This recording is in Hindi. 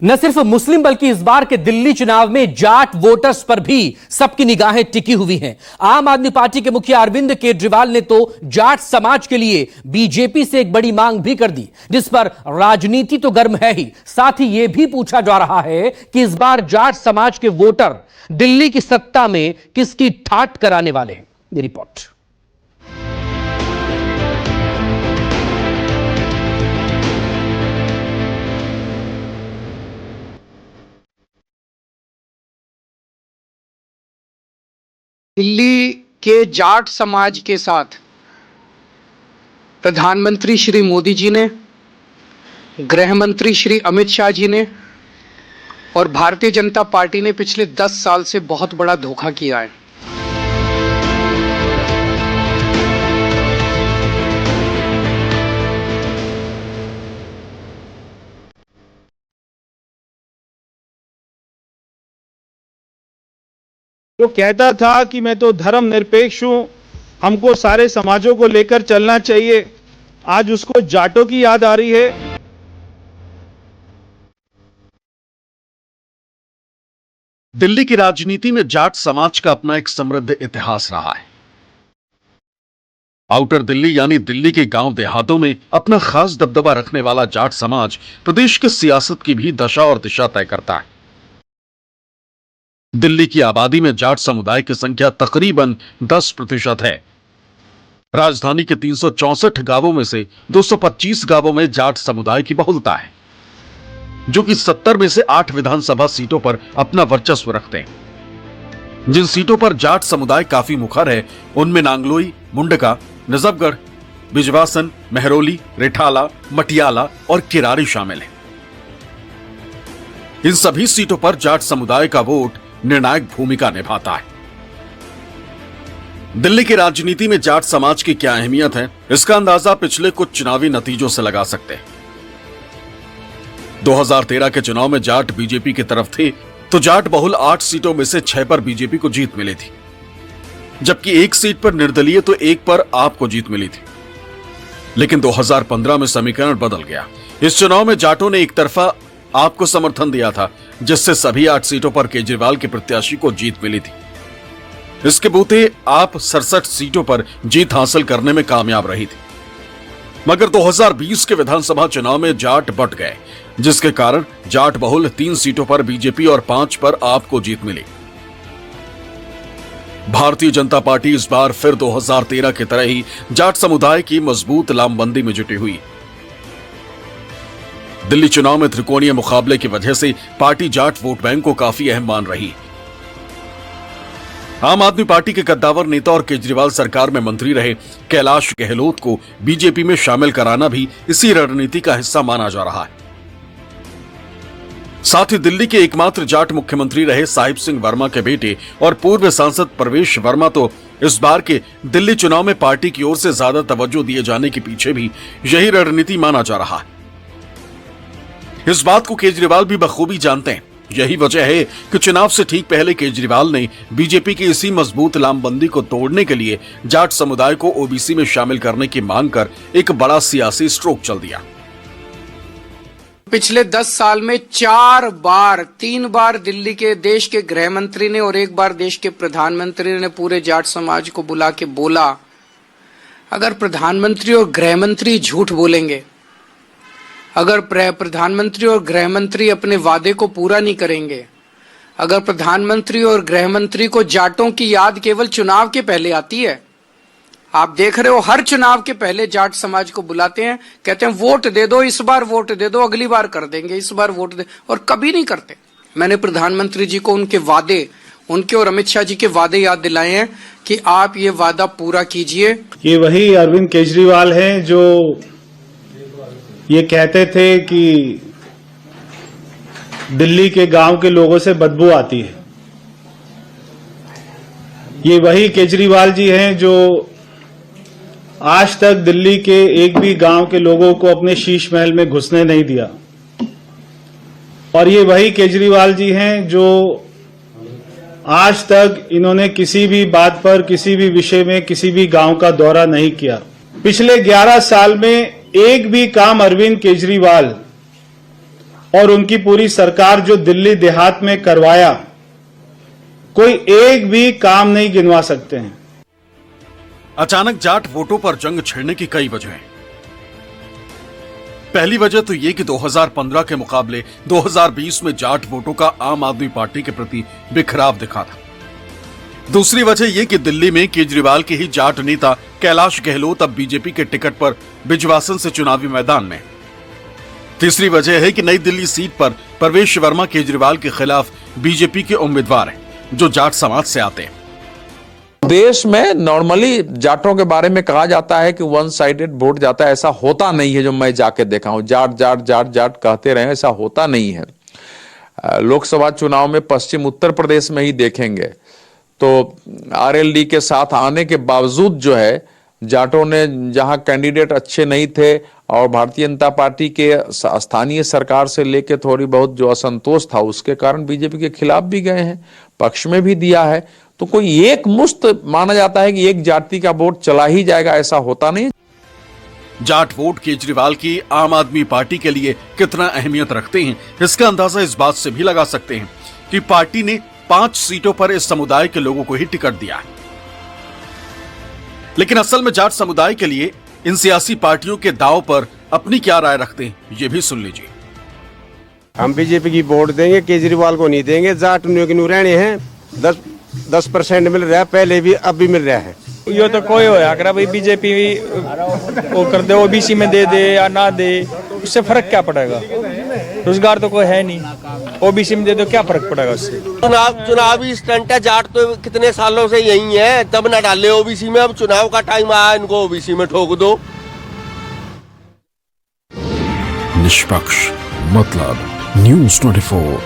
न सिर्फ मुस्लिम बल्कि इस बार के दिल्ली चुनाव में जाट वोटर्स पर भी सबकी निगाहें टिकी हुई हैं। आम आदमी पार्टी के मुखिया अरविंद केजरीवाल ने तो जाट समाज के लिए बीजेपी से एक बड़ी मांग भी कर दी, जिस पर राजनीति तो गर्म है ही, साथ ही यह भी पूछा जा रहा है कि इस बार जाट समाज के वोटर दिल्ली की सत्ता में किसकी ठाठ कराने वाले हैं। ये रिपोर्ट। दिल्ली के जाट समाज के साथ प्रधानमंत्री श्री मोदी जी ने, गृह मंत्री श्री अमित शाह जी ने और भारतीय जनता पार्टी ने पिछले 10 साल से बहुत बड़ा धोखा किया है। जो कहता था कि मैं तो धर्मनिरपेक्ष हूं, हमको सारे समाजों को लेकर चलना चाहिए, आज उसको जाटों की याद आ रही है। दिल्ली की राजनीति में जाट समाज का अपना एक समृद्ध इतिहास रहा है। आउटर दिल्ली यानी दिल्ली के गांव देहातों में अपना खास दबदबा रखने वाला जाट समाज प्रदेश की सियासत की भी दशा और दिशा तय करता है। दिल्ली की आबादी में जाट समुदाय की संख्या तकरीबन 10% है। राजधानी के 364 गांवों में से 225 गांवों में जाट समुदाय की बहुलता है, जो कि 70 में से 8 विधानसभा सीटों पर अपना वर्चस्व रखते हैं। जिन सीटों पर जाट समुदाय काफी मुखर है, उनमें नांगलोई, मुंडका, नजफगढ़, बिजवासन, महरौली, रिठाला, मटियाला और किरारी शामिल है। इन सभी सीटों पर जाट समुदाय का वोट निर्णायक भूमिका निभाता है। दिल्ली की राजनीति में जाट समाज की क्या अहमियत है, इसका अंदाजा पिछले कुछ चुनावी नतीजों से लगा सकते हैं। 2013 के चुनाव में जाट बीजेपी की तरफ थे, तो जाट बहुल 8 सीटों में से 6 पर बीजेपी को जीत मिली थी, जबकि 1 सीट पर निर्दलीय तो 1 पर आप को जीत मिली थी। लेकिन 2015 में समीकरण बदल गया। इस चुनाव में जाटों ने एक तरफा आपको समर्थन दिया था, जिससे सभी 8 सीटों पर केजरीवाल के प्रत्याशी को जीत मिली थी। इसके बूते आप 67 सीटों पर जीत हासिल करने में कामयाब रही थी। मगर 2020 के विधानसभा चुनाव में जाट बंट गए, जिसके कारण जाट बहुल 3 सीटों पर बीजेपी और 5 पर आपको जीत मिली। भारतीय जनता पार्टी इस बार फिर 2013 की तरह ही जाट समुदाय की मजबूत लामबंदी में जुटी हुई। दिल्ली चुनाव में त्रिकोणीय मुकाबले की वजह से पार्टी जाट वोट बैंक को काफी अहम मान रही। आम आदमी पार्टी के कद्दावर नेता और केजरीवाल सरकार में मंत्री रहे कैलाश गहलोत को बीजेपी में शामिल कराना भी इसी रणनीति का हिस्सा माना जा रहा है। साथ ही दिल्ली के एकमात्र जाट मुख्यमंत्री रहे साहिब सिंह वर्मा के बेटे और पूर्व सांसद प्रवेश वर्मा तो इस बार के दिल्ली चुनाव में पार्टी की ओर से ज्यादा तवज्जो दिए जाने के पीछे भी यही रणनीति माना जा रहा है। इस बात को केजरीवाल भी बखूबी जानते हैं। यही वजह है कि चुनाव से ठीक पहले केजरीवाल ने बीजेपी की इसी मजबूत लामबंदी को तोड़ने के लिए जाट समुदाय को ओबीसी में शामिल करने की मांग कर एक बड़ा सियासी स्ट्रोक चल दिया। पिछले 10 साल में 3 बार दिल्ली के देश के गृह मंत्री ने और 1 बार देश के प्रधानमंत्री ने पूरे जाट समाज को बुला के बोला, अगर प्रधानमंत्री और गृह मंत्री झूठ बोलेंगे, अगर प्रधानमंत्री और गृह मंत्री अपने वादे को पूरा नहीं करेंगे, अगर प्रधानमंत्री और गृह मंत्री को जाटों की याद केवल चुनाव के पहले आती है, आप देख रहे हो हर चुनाव के पहले जाट समाज को बुलाते हैं, कहते हैं वोट दे दो, इस बार वोट दे दो, अगली बार कर देंगे, इस बार वोट दे, और कभी नहीं करते। मैंने प्रधानमंत्री जी को उनके वादे, उनके और अमित शाह जी के वादे याद दिलाए हैं कि आप ये वादा पूरा कीजिए। ये वही अरविंद केजरीवाल हैं जो ये कहते थे कि दिल्ली के गांव के लोगों से बदबू आती है। ये वही केजरीवाल जी हैं जो आज तक दिल्ली के एक भी गांव के लोगों को अपने शीश महल में घुसने नहीं दिया। और ये वही केजरीवाल जी हैं जो आज तक इन्होंने किसी भी बात पर, किसी भी विषय में, किसी भी गांव का दौरा नहीं किया। पिछले 11 साल में एक भी काम अरविंद केजरीवाल और उनकी पूरी सरकार जो दिल्ली देहात में करवाया, कोई एक भी काम नहीं गिनवा सकते हैं। अचानक जाट वोटों पर जंग छिड़ने की कई वजह हैं। पहली वजह तो यह कि 2015 के मुकाबले 2020 में जाट वोटों का आम आदमी पार्टी के प्रति बिखराव दिखा था। दूसरी वजह यह कि दिल्ली में केजरीवाल के ही जाट नेता कैलाश गहलोत अब बीजेपी के टिकट पर बिजवासन से चुनावी मैदान में। तीसरी वजह है कि नई दिल्ली सीट पर प्रवेश वर्मा केजरीवाल के खिलाफ बीजेपी के उम्मीदवार हैं, जो जाट समाज से आते हैं। देश में नॉर्मली जाटों के बारे में कहा जाता है कि वन साइडेड वोट जाता है। ऐसा होता नहीं है। जो मैं जाके देखा हूं, जाट जाट जाट जाट कहते रहे, ऐसा होता नहीं है। लोकसभा चुनाव में पश्चिम उत्तर प्रदेश में ही देखेंगे तो आरएलडी के साथ आने के बावजूद जो है जाटों ने, जहां कैंडिडेट अच्छे नहीं थे और भारतीय जनता पार्टी के स्थानीय सरकार से लेके थोड़ी बहुत जो असंतोष था, उसके कारण बीजेपी के खिलाफ भी गए हैं, पक्ष में भी दिया है। तो कोई एक मुश्त माना जाता है कि एक जाति का वोट चला ही जाएगा, ऐसा होता नहीं। जाट वोट केजरीवाल की आम आदमी पार्टी के लिए कितना अहमियत रखते हैं, इसका अंदाजा इस बात से भी लगा सकते हैं कि पार्टी ने 5 सीटों पर इस समुदाय के लोगों को ही टिकट दिया है। लेकिन असल में जाट समुदाय के लिए इन सियासी पार्टियों के दाव पर अपनी क्या राय रखते हैं, ये भी सुन लीजिए। हम बीजेपी की वोट देंगे, केजरीवाल को नहीं देंगे। जाट रहने हैं 10% मिल रहा है, पहले भी अब भी मिल रहा है। ये तो कोई होया कर भाई, बीजेपी वो कर दे, ओबीसी में दे दे या ना दे, उससे फर्क क्या पड़ेगा? रोजगार तो कोई है नहीं, ओबीसी में दे दो, क्या फर्क पड़ेगा उससे? चुनावी स्टंट है। जाट तो कितने सालों से यही है, तब ना डाले ओबीसी में। अब चुनाव का टाइम आया, इनको ओबीसी में ठोक दो। निष्पक्ष मतलब न्यूज़ 24।